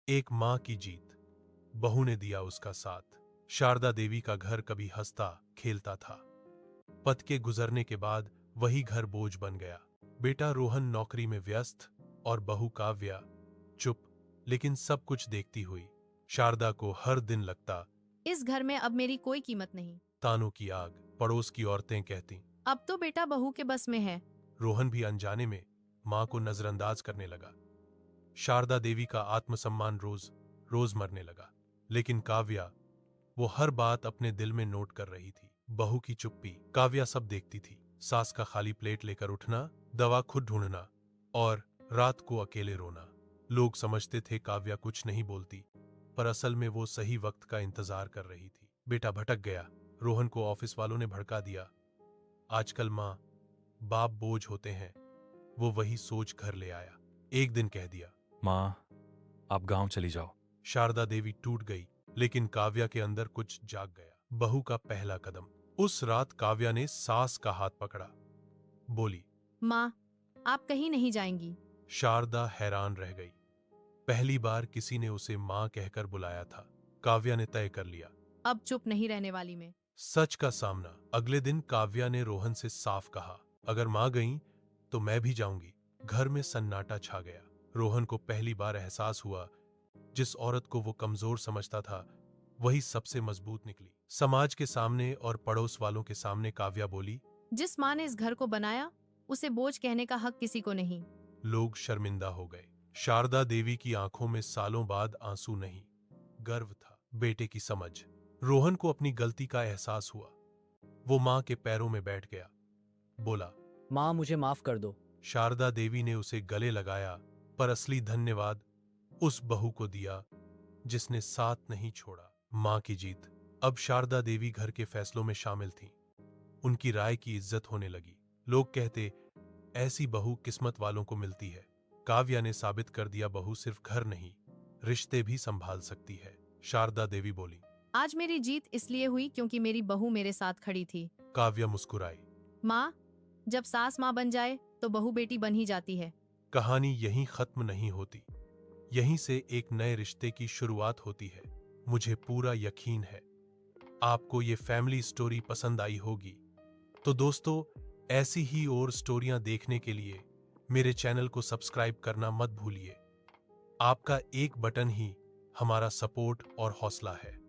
एक मां की जीत। बहू ने दिया उसका साथ। शारदा देवी का घर कभी हंसता खेलता था। पति के गुजरने के बाद वही घर बोझ बन गया। बेटा रोहन नौकरी में व्यस्त और बहू काव्या चुप, लेकिन सब कुछ देखती हुई। शारदा को हर दिन लगता इस घर में अब मेरी कोई कीमत नहीं। तानों की आग। पड़ोस की औरतें कहती। अब तो बेटा बहू के बस में है। रोहन भी अनजाने में मां को नजरअंदाज करने लगा। शारदा देवी का आत्मसम्मान रोज रोज मरने लगा। लेकिन काव्या, वो हर बात अपने दिल में नोट कर रही थी। बहू की चुप्पी काव्या सब देखती थी। सास का खाली प्लेट लेकर उठना, दवा खुद ढूंढना और रात को अकेले रोना। लोग समझते थे काव्या कुछ नहीं बोलती, पर असल में वो सही वक्त का इंतजार कर रही थी। बेटा भटक गया। रोहन को ऑफिस वालों ने भड़का दिया। आजकल माँ बाप बोझ होते हैं। वो वही सोच घर ले आया। एक दिन कह दिया, माँ, आप गांव चली जाओ। शारदा देवी टूट गई, लेकिन काव्या के अंदर कुछ जाग गया। बहू का पहला कदम। उस रात काव्या ने सास का हाथ पकड़ा। बोली, माँ, आप कहीं नहीं जाएंगी। शारदा हैरान रह गई। पहली बार किसी ने उसे मां कहकर बुलाया था। काव्या ने तय कर लिया, अब चुप नहीं रहने वाली मैं। सच का सामना। अगले दिन काव्या ने रोहन से साफ कहा, अगर मां गई तो मैं भी जाऊंगी। घर में सन्नाटा छा गया। रोहन को पहली बार एहसास हुआ, जिस औरत को वो कमजोर समझता था वही सबसे मजबूत निकली। समाज के सामने और पड़ोस वालों के सामने काव्या बोली, जिस माँ ने इस घर को बनाया, उसे बोझ कहने का हक किसी को नहीं। लोग शर्मिंदा हो गए। शारदा देवी की आंखों में सालों बाद आंसू नहीं, गर्व था। बेटे की समझ। रोहन को अपनी गलती का एहसास हुआ। वो मां के पैरों में बैठ गया। बोला, माँ, मुझे माफ कर दो। शारदा देवी ने उसे गले लगाया, पर असली धन्यवाद उस बहू को दिया जिसने साथ नहीं छोड़ा। मां की जीत। अब शारदा देवी घर के फैसलों में शामिल थीं। उनकी राय की इज्जत होने लगी। लोग कहते, ऐसी बहू किस्मत वालों को मिलती है। काव्या ने साबित कर दिया, बहू सिर्फ घर नहीं, रिश्ते भी संभाल सकती है। शारदा देवी बोली, आज मेरी जीत इसलिए हुई क्योंकि मेरी बहू मेरे साथ खड़ी थी। काव्या मुस्कुराई। माँ, जब सास माँ बन जाए तो बहू बेटी बन ही जाती है। कहानी यहीं खत्म नहीं होती। यहीं से एक नए रिश्ते की शुरुआत होती है। मुझे पूरा यकीन है आपको ये फैमिली स्टोरी पसंद आई होगी। तो दोस्तों, ऐसी ही और स्टोरियां देखने के लिए मेरे चैनल को सब्सक्राइब करना मत भूलिए। आपका एक बटन ही हमारा सपोर्ट और हौसला है।